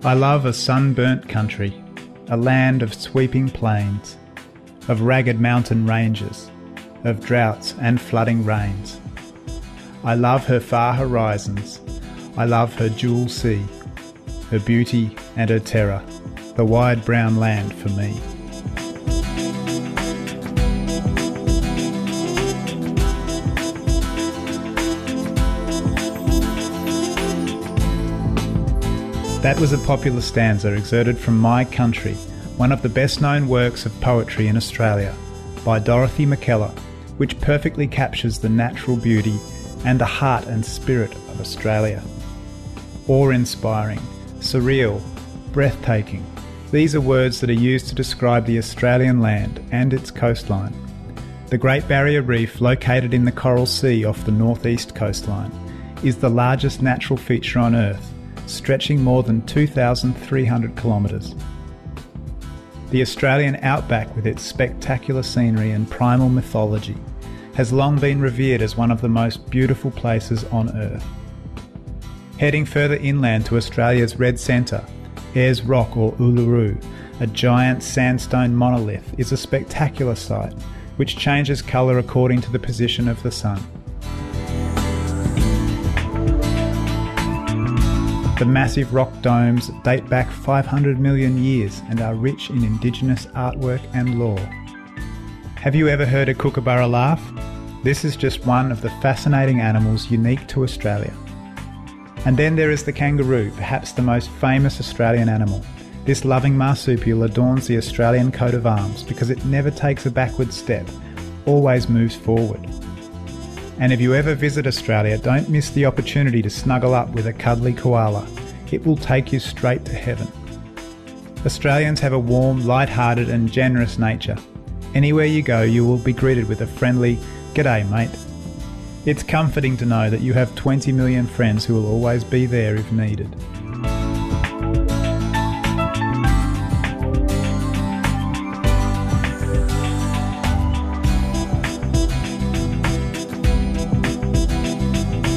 I love a sunburnt country, a land of sweeping plains, of ragged mountain ranges, of droughts and flooding rains. I love her far horizons, I love her jewel sea, her beauty and her terror, the wide brown land for me. That was a popular stanza excerpted from My Country, one of the best-known works of poetry in Australia, by Dorothy McKellar, which perfectly captures the natural beauty and the heart and spirit of Australia. Awe-inspiring, surreal, breathtaking. These are words that are used to describe the Australian land and its coastline. The Great Barrier Reef, located in the Coral Sea off the northeast coastline, is the largest natural feature on Earth, stretching more than 2,300 kilometres. The Australian outback, with its spectacular scenery and primal mythology, has long been revered as one of the most beautiful places on Earth. Heading further inland to Australia's Red Centre, Ayers Rock or Uluru, a giant sandstone monolith, is a spectacular sight, which changes colour according to the position of the sun. The massive rock domes date back 500 million years and are rich in Indigenous artwork and lore. Have you ever heard a kookaburra laugh? This is just one of the fascinating animals unique to Australia. And then there is the kangaroo, perhaps the most famous Australian animal. This loving marsupial adorns the Australian coat of arms because it never takes a backward step, always moves forward. And if you ever visit Australia, don't miss the opportunity to snuggle up with a cuddly koala. It will take you straight to heaven. Australians have a warm, light-hearted and generous nature. Anywhere you go, you will be greeted with a friendly, "G'day, mate." It's comforting to know that you have 20 million friends who will always be there if needed.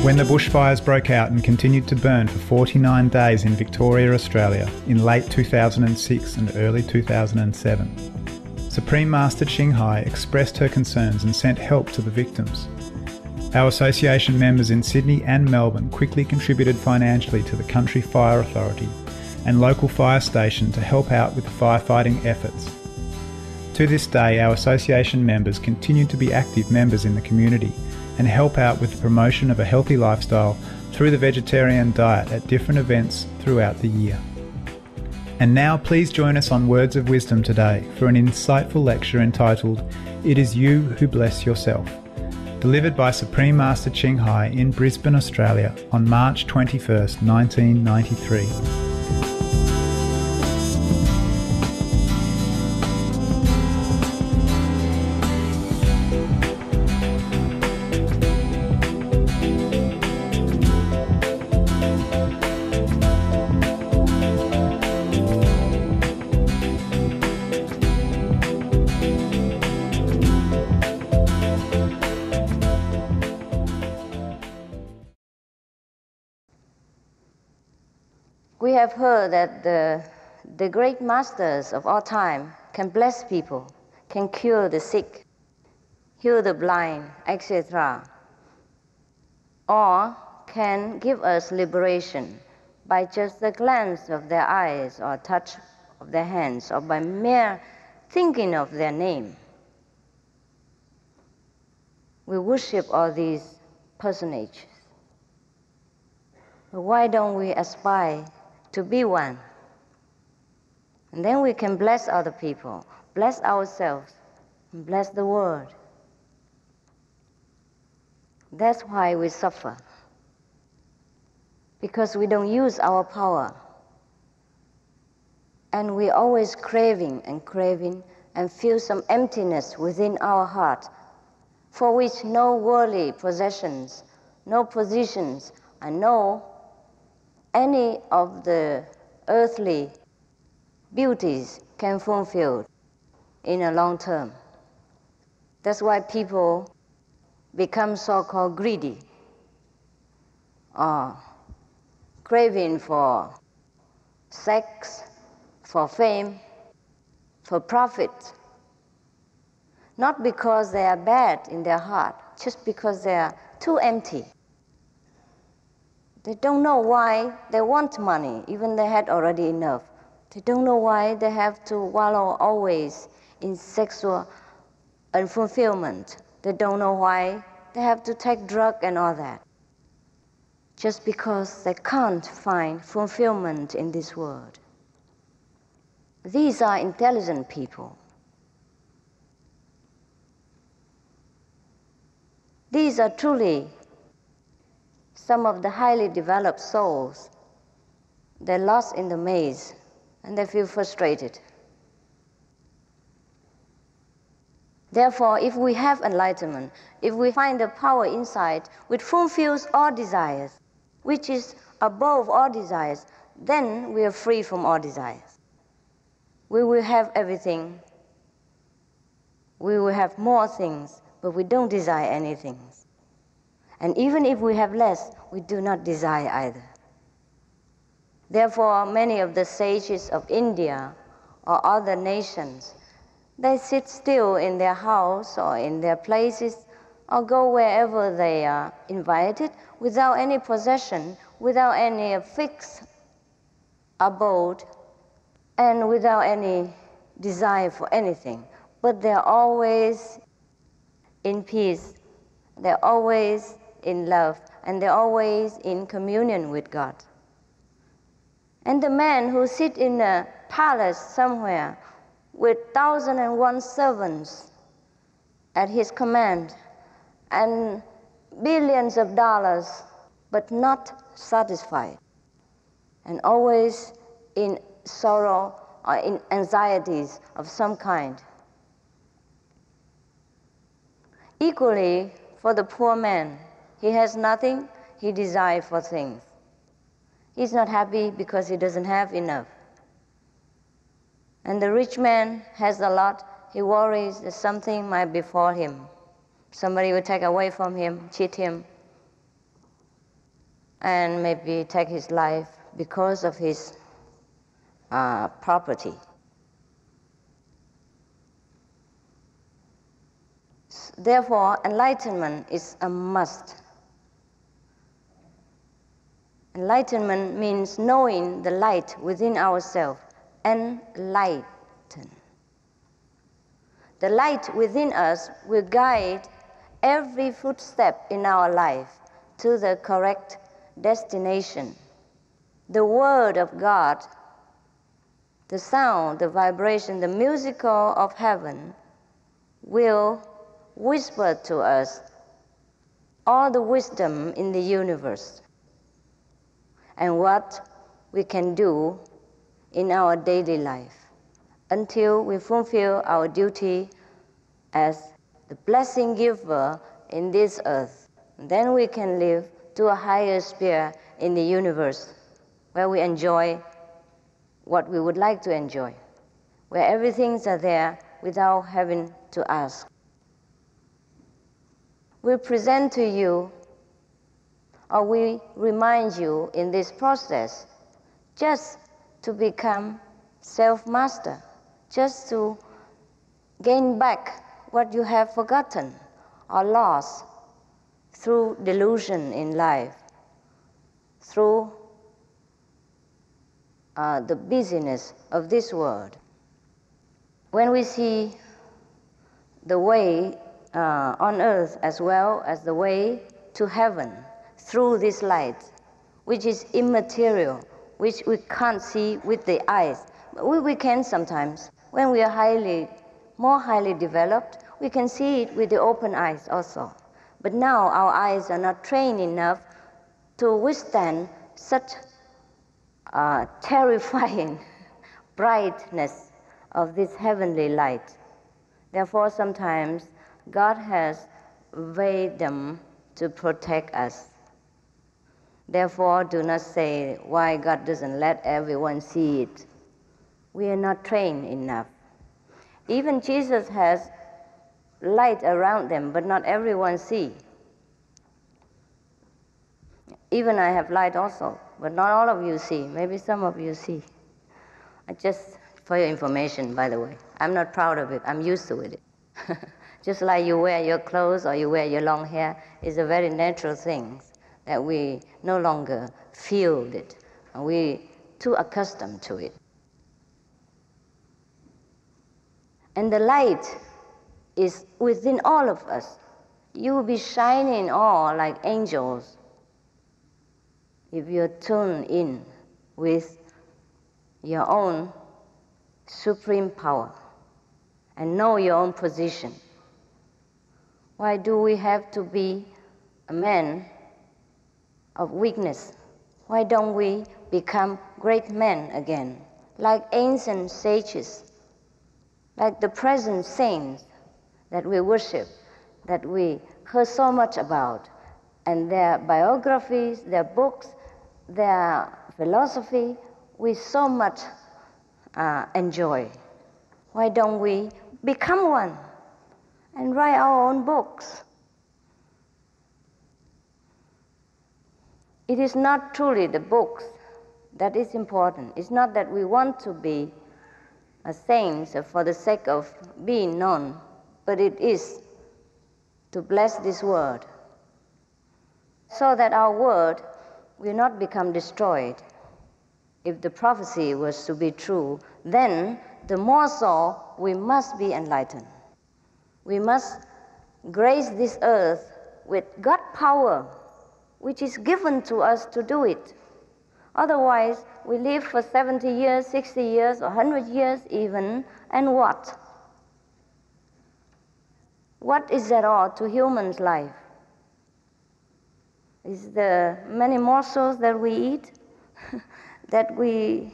When the bushfires broke out and continued to burn for 49 days in Victoria, Australia, in late 2006 and early 2007, Supreme Master Ching Hai expressed her concerns and sent help to the victims. Our association members in Sydney and Melbourne quickly contributed financially to the Country Fire Authority and local fire station to help out with firefighting efforts. To this day, our association members continue to be active members in the community and help out with the promotion of a healthy lifestyle through the vegetarian diet at different events throughout the year. And now please join us on Words of Wisdom today for an insightful lecture entitled "It is You Who Bless Yourself," delivered by Supreme Master Ching Hai in Brisbane, Australia on March 21st, 1993. We have heard that the great masters of our time can bless people, can cure the sick, heal the blind, etc., or can give us liberation by just the glance of their eyes or touch of their hands or by mere thinking of their name. We worship all these personages. But why don't we aspire to be one? And then we can bless other people, bless ourselves, and bless the world. That's why we suffer. Because we don't use our power. And we're always craving and feel some emptiness within our heart, for which no worldly possessions, no positions, and no any of the earthly beauties can fulfill in a long term. That's why people become so-called greedy, or craving for sex, for fame, for profit. Not because they are bad in their heart, just because they are too empty. They don't know why they want money, even they had already enough. They don't know why they have to wallow always in sexual unfulfillment. They don't know why they have to take drugs and all that. Just because they can't find fulfillment in this world. These are intelligent people. These are truly some of the highly developed souls. They're lost in the maze and they feel frustrated. Therefore, if we have enlightenment, if we find the power inside which fulfills all desires, which is above all desires, then we are free from all desires. We will have everything. We will have more things, but we don't desire anything. And even if we have less, we do not desire either. Therefore, many of the sages of India or other nations, they sit still in their house or in their places or go wherever they are invited without any possession, without any fixed abode, and without any desire for anything. But they're always in peace, they're always in love, and they're always in communion with God. And the man who sits in a palace somewhere with 1,001 servants at his command and billions of dollars, but not satisfied, and always in sorrow or in anxieties of some kind. Equally, for the poor man, he has nothing, he desires for things. He's not happy because he doesn't have enough. And the rich man has a lot, he worries that something might befall him. Somebody will take away from him, cheat him, and maybe take his life because of his property. Therefore, enlightenment is a must. Enlightenment means knowing the light within ourselves. Enlighten. The light within us will guide every footstep in our life to the correct destination. The word of God, the sound, the vibration, the musical of heaven will whisper to us all the wisdom in the universe and what we can do in our daily life until we fulfill our duty as the blessing giver in this earth. Then we can live to a higher sphere in the universe where we enjoy what we would like to enjoy, where everything's are there without having to ask. We present to you, or we remind you in this process, just to become self-master, just to gain back what you have forgotten or lost through delusion in life, through the busyness of this world. When we see the way on earth as well as the way to heaven through this light, which is immaterial, which we can't see with the eyes. But we can sometimes. When we are more highly developed, we can see it with the open eyes also. But now our eyes are not trained enough to withstand such terrifying brightness of this heavenly light. Therefore, sometimes God has veiled them to protect us. Therefore, do not say why God doesn't let everyone see it. We are not trained enough. Even Jesus has light around them, but not everyone sees. Even I have light also, but not all of you see. Maybe some of you see. Just for your information, by the way, I'm not proud of it. I'm used to it. Just like you wear your clothes or you wear your long hair, it's a very natural thing that we no longer feel it. We're too accustomed to it. And the light is within all of us. You will be shining all like angels if you're tuned in with your own supreme power and know your own position. Why do we have to be a man of weakness? Why don't we become great men again, like ancient sages, like the present saints that we worship, that we heard so much about, and their biographies, their books, their philosophy, we so much enjoy. Why don't we become one and write our own books? It is not truly the books that is important. It's not that we want to be saints for the sake of being known, but it is to bless this world so that our world will not become destroyed. If the prophecy was to be true, then the more so we must be enlightened. We must grace this earth with God's power, which is given to us to do it. Otherwise, we live for 70 years, 60 years, or 100 years even, and what? What is that all to human's life? Is the many morsels that we eat, that we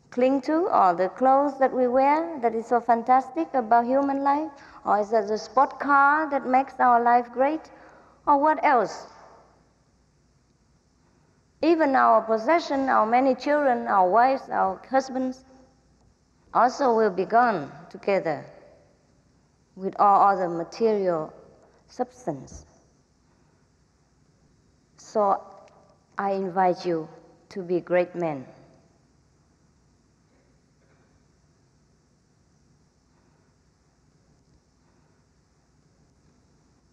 cling to, or the clothes that we wear that is so fantastic about human life? Or is that the sport car that makes our life great? Or what else? Even our possession, our many children, our wives, our husbands, also will be gone together with all other material substance. So I invite you to be great men.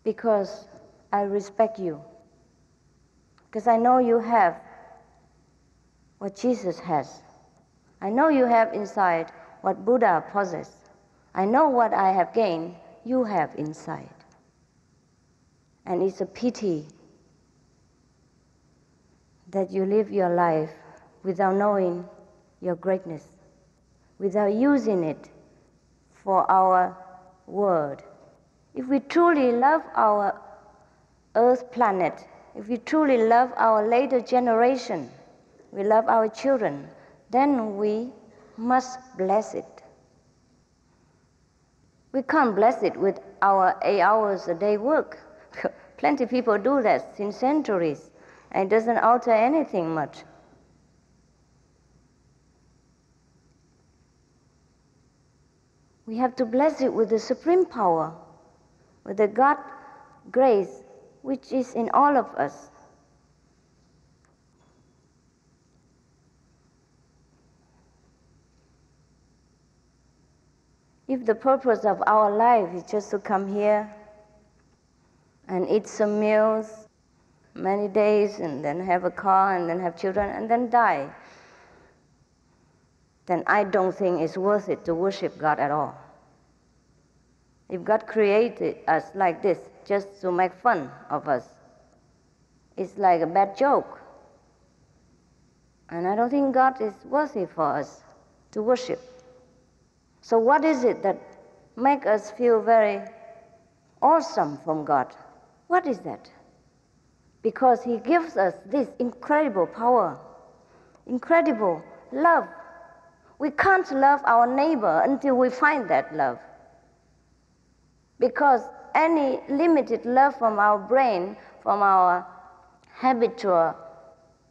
Because I respect you. Because I know you have what Jesus has. I know you have inside what Buddha possessed. I know what I have gained, you have inside. And it's a pity that you live your life without knowing your greatness, without using it for our world. If we truly love our Earth planet, if we truly love our later generation, we love our children, then we must bless it. We can't bless it with our 8 hours a day work. Plenty of people do that since centuries, and it doesn't alter anything much. We have to bless it with the supreme power, with the God grace which is in all of us. If the purpose of our life is just to come here and eat some meals, many days, and then have a car, and then have children, and then die, then I don't think it's worth it to worship God at all. If God created us like this just to make fun of us, it's like a bad joke. And I don't think God is worthy for us to worship. So what is it that makes us feel very awesome from God? What is that? Because He gives us this incredible power, incredible love. We can't love our neighbor until we find that love. Because any limited love from our brain, from our habitual,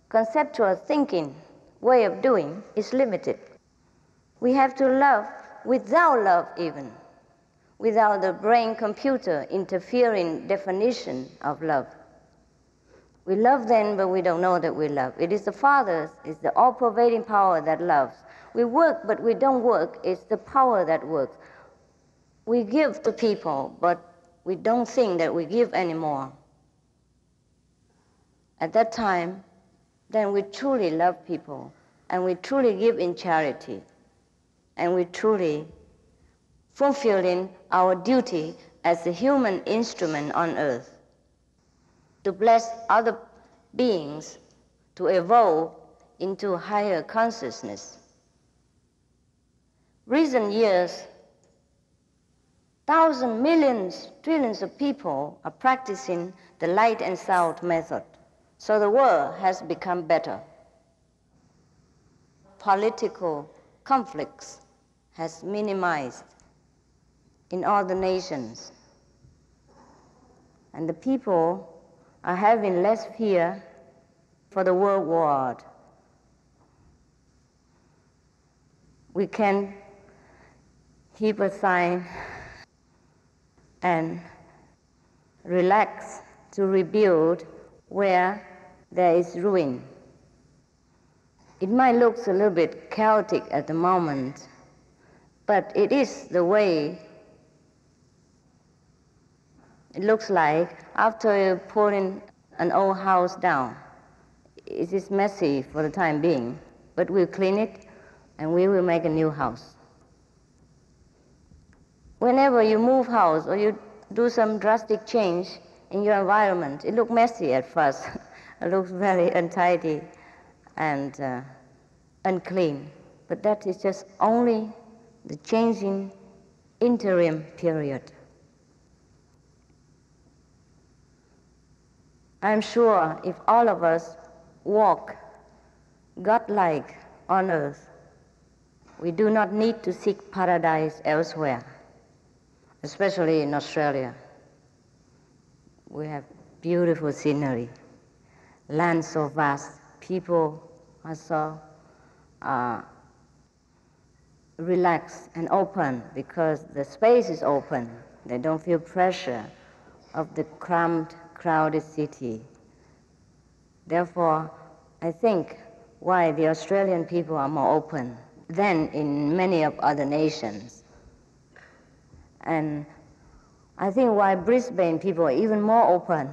conceptual thinking, way of doing, is limited. We have to love without love even, without the brain computer interfering definition of love. We love them, but we don't know that we love. It is the Father, it's the all-pervading power that loves. We work, but we don't work. It's the power that works. We give to people, but we don't think that we give anymore. At that time, then we truly love people, and we truly give in charity, and we truly fulfilling our duty as a human instrument on earth to bless other beings to evolve into higher consciousness. Recent years, thousands, millions, trillions of people are practicing the light and sound method. So the world has become better. Political conflicts has minimized in all the nations. And the people are having less fear for the world war. We can keep aside and relax to rebuild where there is ruin. It might look a little bit chaotic at the moment, but it is the way it looks like after pulling an old house down. It is messy for the time being, but we'll clean it and we will make a new house. Whenever you move house or you do some drastic change in your environment, it looks messy at first. It looks very untidy and unclean. But that is just only the changing interim period. I'm sure if all of us walk God-like on earth, we do not need to seek paradise elsewhere, especially in Australia. We have beautiful scenery, land so vast, people are so relaxed and open because the space is open. They don't feel pressure of the cramped, crowded city. Therefore, I think why the Australian people are more open than in many of other nations. And I think why Brisbane people are even more open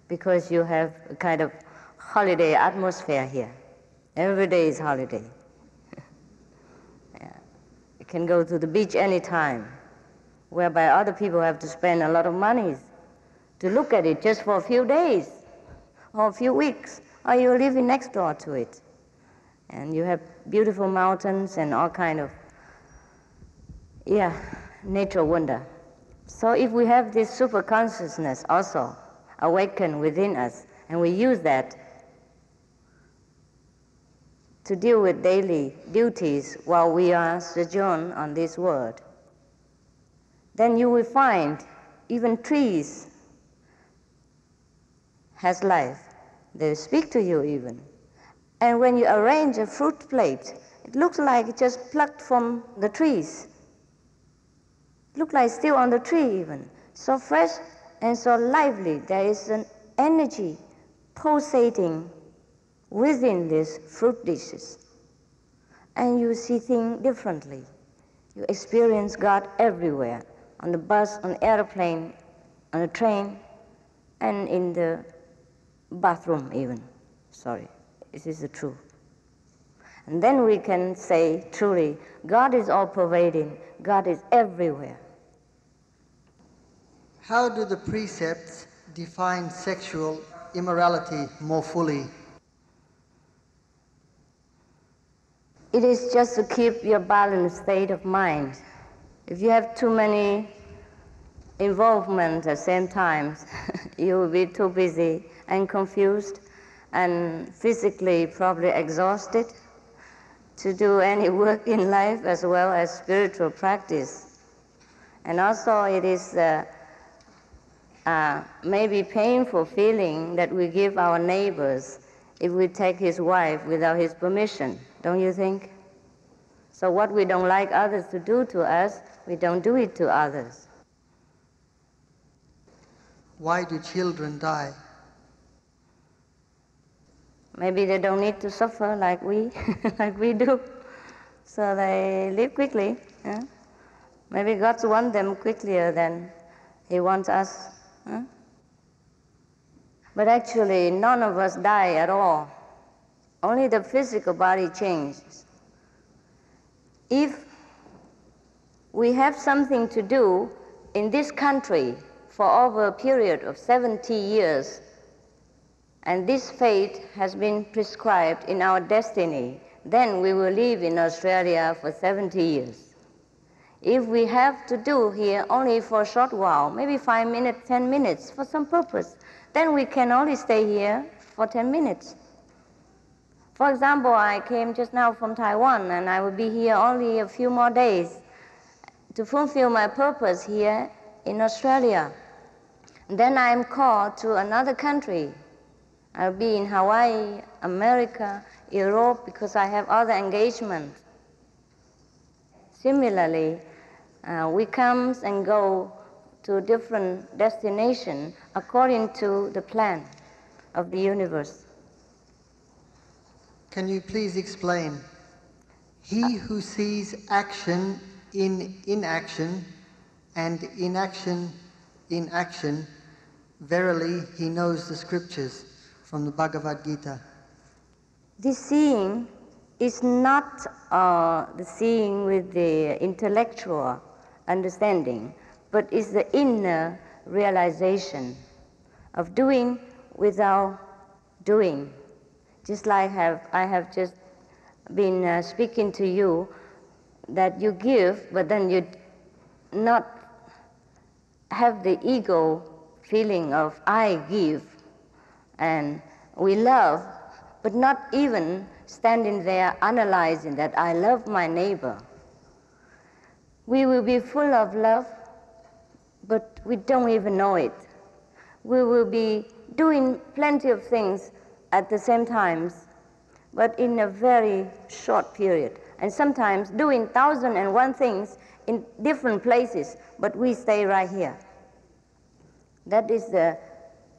because you have a kind of holiday atmosphere here. Every day is holiday. Yeah. You can go to the beach anytime, whereby other people have to spend a lot of money to look at it just for a few days or a few weeks, or you're living next door to it. And you have beautiful mountains and all kind of, nature wonder. So if we have this super consciousness also awakened within us, and we use that to deal with daily duties while we are sojourn on this world, then you will find even trees has life. They speak to you even. And when you arrange a fruit plate, it looks like it just plucked from the trees. It looks like still on the tree even. So fresh and so lively. There is an energy pulsating within these fruit dishes. And you see things differently. You experience God everywhere. On the bus, on the airplane, on the train, and in the bathroom even. Sorry, this is the truth. And then we can say truly, God is all-pervading, God is everywhere. How do the precepts define sexual immorality more fully? It is just to keep your balanced state of mind. If you have too many involvements at the same time, you will be too busy and confused and physically probably exhausted to do any work in life as well as spiritual practice. And also it is maybe painful feeling that we give our neighbors if we take his wife without his permission, don't you think? So what we don't like others to do to us, we don't do it to others. Why do children die? Maybe they don't need to suffer like we, like we do. So they live quickly. Yeah? Maybe God wants them quicker than He wants us. Huh? But actually, none of us die at all. Only the physical body changes. If we have something to do in this country for over a period of 70 years, and this fate has been prescribed in our destiny, then we will live in Australia for 70 years. If we have to do here only for a short while, maybe 5 minutes, 10 minutes, for some purpose, then we can only stay here for 10 minutes. For example, I came just now from Taiwan, and I will be here only a few more days to fulfill my purpose here in Australia. Then I am called to another country. I'll be in Hawaii, America, Europe, because I have other engagements. Similarly, we come and go to different destinations according to the plan of the universe. Can you please explain? He who sees action in inaction and inaction in action, verily he knows the scriptures, from the Bhagavad Gita. This seeing is not the seeing with the intellectual understanding, but is the inner realization of doing without doing. Just like I have just been speaking to you, that you give, but then you not have the ego feeling of I give, and we love, but not even standing there analyzing that I love my neighbor. We will be full of love, but we don't even know it. We will be doing plenty of things at the same time, but in a very short period. And sometimes doing 1,001 things in different places, but we stay right here. That is the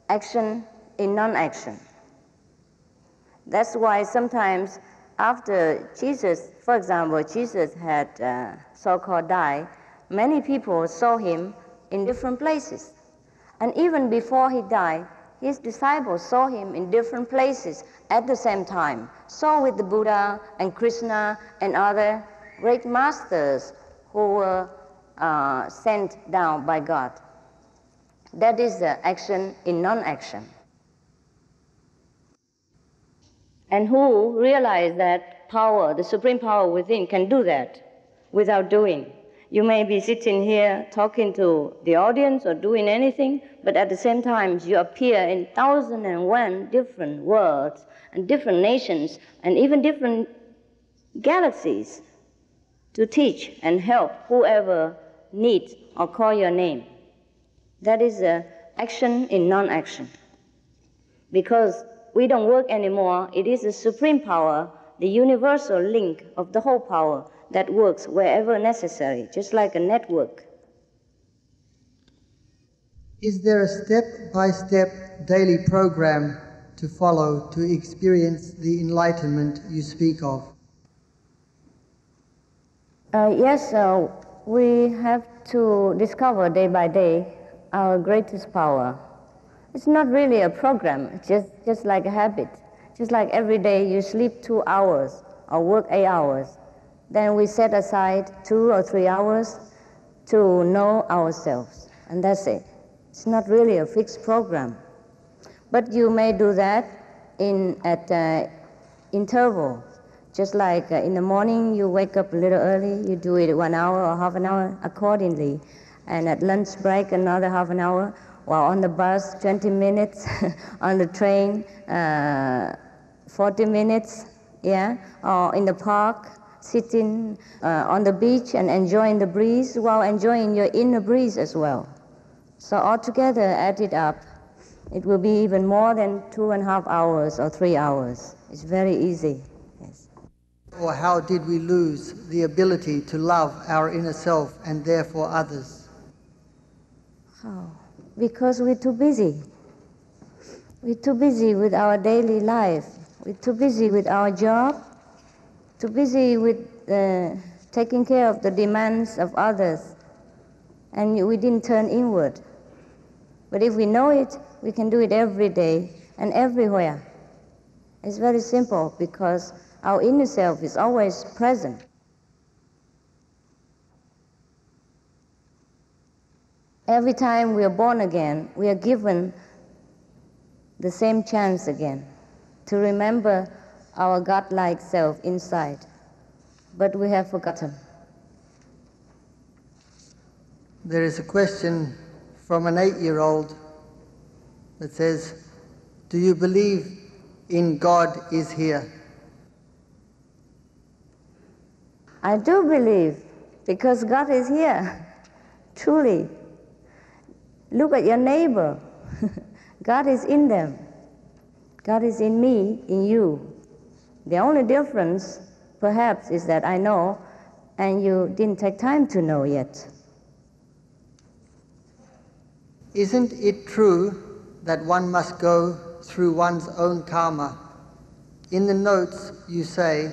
action in non-action. That's why sometimes after Jesus, for example, Jesus had so-called died, many people saw him in different places. And even before he died, his disciples saw him in different places at the same time. So with the Buddha and Krishna and other great masters who were sent down by God. That is the action in non-action. And who realize that power, the supreme power within, can do that without doing. You may be sitting here talking to the audience or doing anything, but at the same time you appear in 1,001 different worlds and different nations and even different galaxies to teach and help whoever needs or call your name. That is action in non-action. Because we don't work anymore, it is the supreme power, the universal link of the whole power that works wherever necessary, just like a network. Is there a step-by-step daily program to follow to experience the enlightenment you speak of? Yes, we have to discover day by day our greatest power. It's not really a program, it's just like a habit. Just like every day you sleep 2 hours or work 8 hours. Then we set aside 2 or 3 hours to know ourselves, and that's it. It's not really a fixed program. But you may do that at intervals. Just like in the morning you wake up a little early, you do it 1 hour or half an hour accordingly. And at lunch break another half an hour, while on the bus 20 minutes, on the train 40 minutes, yeah, or in the park, sitting on the beach and enjoying the breeze while enjoying your inner breeze as well. So altogether, add it up, it will be even more than 2.5 hours or 3 hours. It's very easy. Yes. Or how did we lose the ability to love our inner self and therefore others? How? Because we're too busy. We're too busy with our daily life. We're too busy with our job, too busy with taking care of the demands of others, and we didn't turn inward. But if we know it, we can do it every day and everywhere. It's very simple because our inner self is always present. Every time we are born again, we are given the same chance again to remember our God-like self inside. But we have forgotten. There is a question from an 8-year-old that says, do you believe in God is here? I do believe, because God is here, truly. Look at your neighbor. God is in them. God is in me, in you. The only difference, perhaps, is that I know and you didn't take time to know yet. Isn't it true that one must go through one's own karma? In the notes you say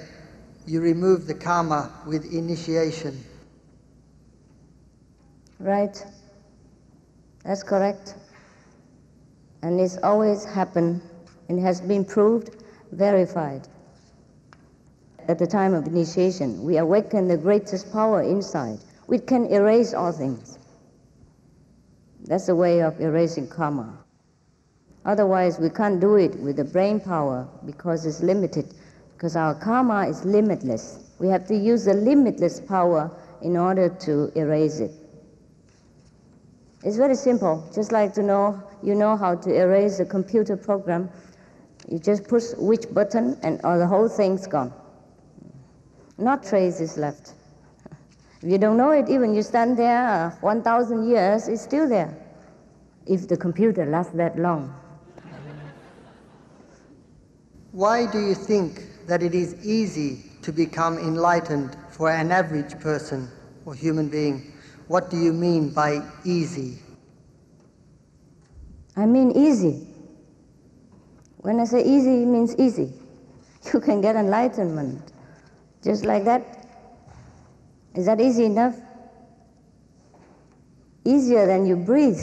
you remove the karma with initiation. Right. That's correct. And it's always happened and has been proved, verified. At the time of initiation, we awaken the greatest power inside, which can erase all things. That's a way of erasing karma. Otherwise, we can't do it with the brain power because it's limited, because our karma is limitless. We have to use the limitless power in order to erase it. It's very simple, just like to know, you know how to erase a computer program. You just push which button and the whole thing's gone. Not traces left. If you don't know it, even you stand there 1,000 years, it's still there. If the computer lasts that long. Why do you think that it is easy to become enlightened for an average person or human being? What do you mean by easy? I mean easy. When I say easy, it means easy. You can get enlightenment just like that. Is that easy enough? Easier than you breathe,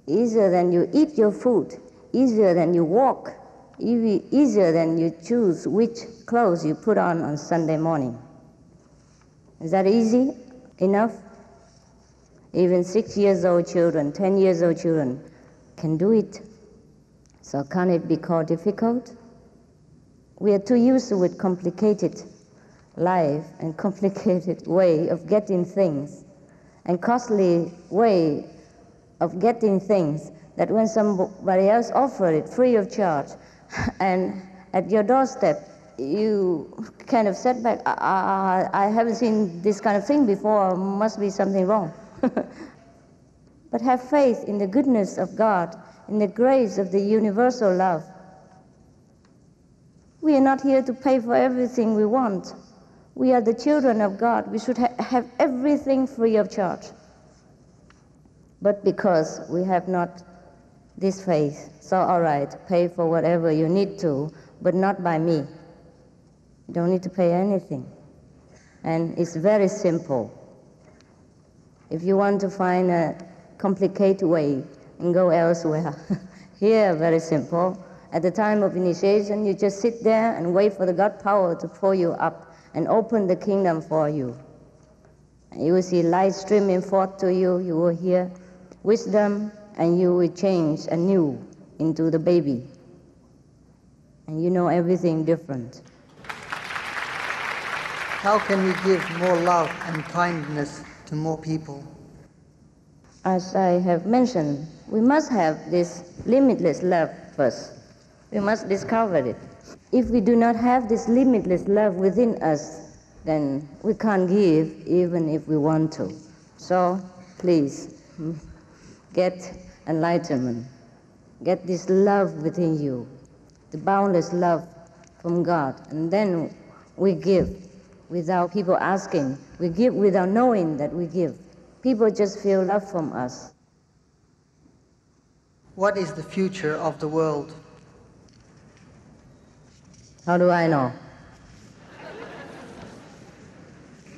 easier than you eat your food, easier than you walk, easier than you choose which clothes you put on Sunday morning. Is that easy enough? Even 6-year-old children, 10-year-old children can do it. So can it be called difficult? We are too used with complicated life and complicated way of getting things and costly way of getting things that when somebody else offers it free of charge and at your doorstep you kind of set back, I haven't seen this kind of thing before, must be something wrong. But have faith in the goodness of God, in the grace of the universal love. We are not here to pay for everything we want. We are the children of God. We should have everything free of charge. But because we have not this faith, so all right, pay for whatever you need to, but not by me. You don't need to pay anything. And it's very simple. If you want to find a complicated way, and go elsewhere. Here, very simple. At the time of initiation, you just sit there and wait for the God power to pull you up and open the kingdom for you. And you will see light streaming forth to you. You will hear wisdom, and you will change anew into the baby. And you know everything different. How can we give more love and kindness to more people? As I have mentioned, we must have this limitless love first. We must discover it. If we do not have this limitless love within us, then we can't give even if we want to. So please, get enlightenment. Get this love within you, the boundless love from God. And then we give without people asking. We give without knowing that we give. People just feel love from us. What is the future of the world? How do I know?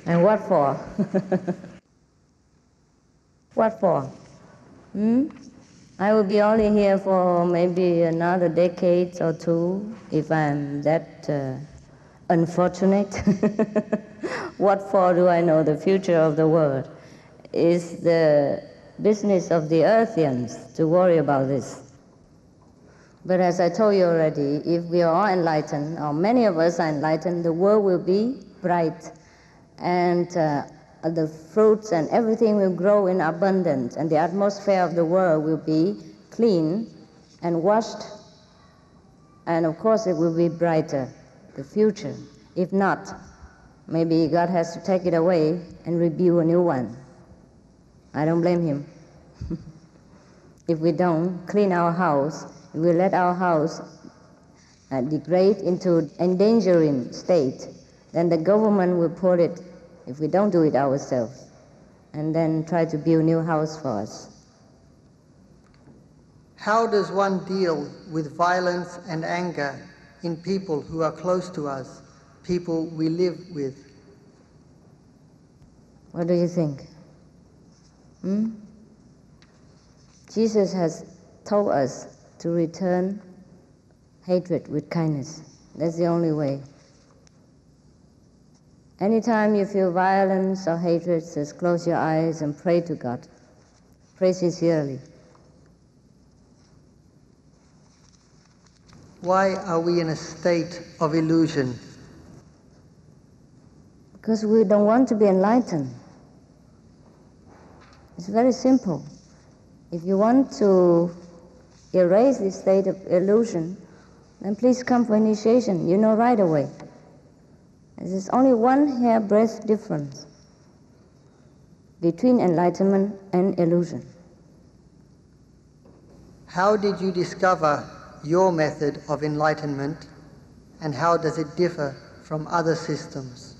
And what for? What for? I will be only here for maybe another decade or two if I'm that unfortunate. What for do I know the future of the world? It's the business of the earthians to worry about this. But as I told you already, if we are all enlightened, or many of us are enlightened, the world will be bright, and the fruits and everything will grow in abundance, and the atmosphere of the world will be clean and washed, and of course it will be brighter, the future. If not, maybe God has to take it away and rebuild a new one. I don't blame him. If we don't clean our house, if we let our house degrade into endangering state, then the government will put it, if we don't do it ourselves, and then try to build a new house for us. How does one deal with violence and anger in people who are close to us, people we live with? What do you think? Jesus has told us to return hatred with kindness. That's the only way. Anytime you feel violence or hatred, just close your eyes and pray to God. Pray sincerely. Why are we in a state of illusion? Because we don't want to be enlightened. It's very simple. If you want to erase this state of illusion, then please come for initiation. You know right away. There's only one hairbreadth difference between enlightenment and illusion. How did you discover your method of enlightenment, and how does it differ from other systems?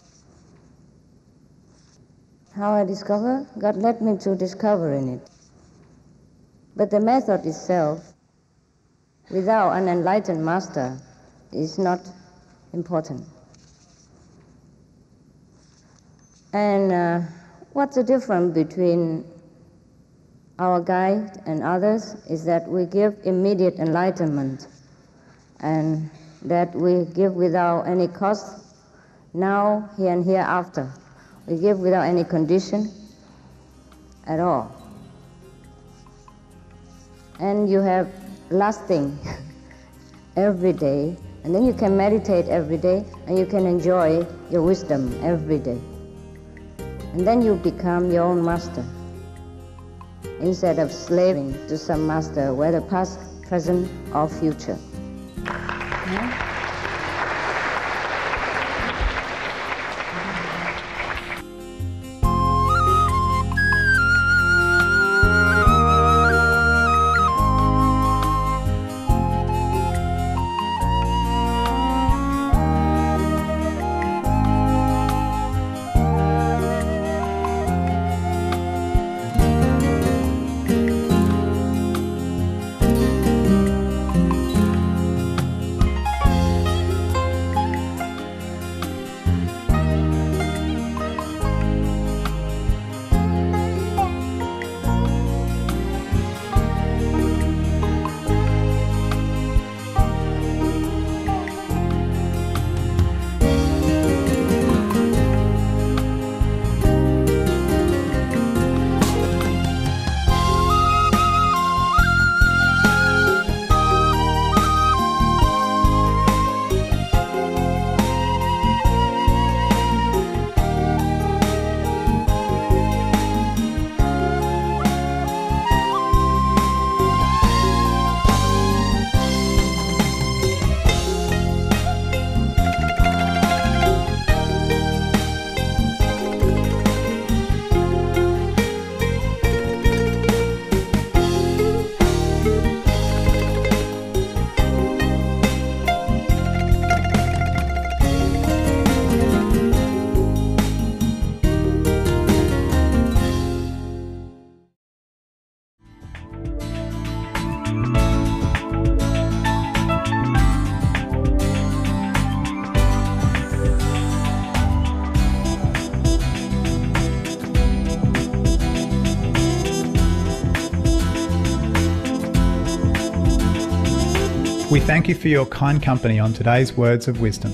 How I discover? God led me to discover in it. But the method itself, without an enlightened master, is not important. And what's the difference between our guide and others is that we give immediate enlightenment, and that we give without any cost, now, here and hereafter. We give without any condition at all. And you have lasting every day, and then you can meditate every day, and you can enjoy your wisdom every day. And then you become your own master, instead of slaving to some master, whether past, present, or future. Yeah? We thank you for your kind company on today's Words of Wisdom.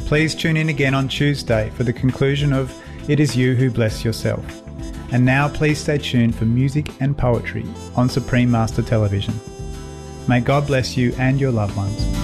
Please tune in again on Tuesday for the conclusion of It Is You Who Bless Yourself. And now please stay tuned for music and poetry on Supreme Master Television. May God bless you and your loved ones.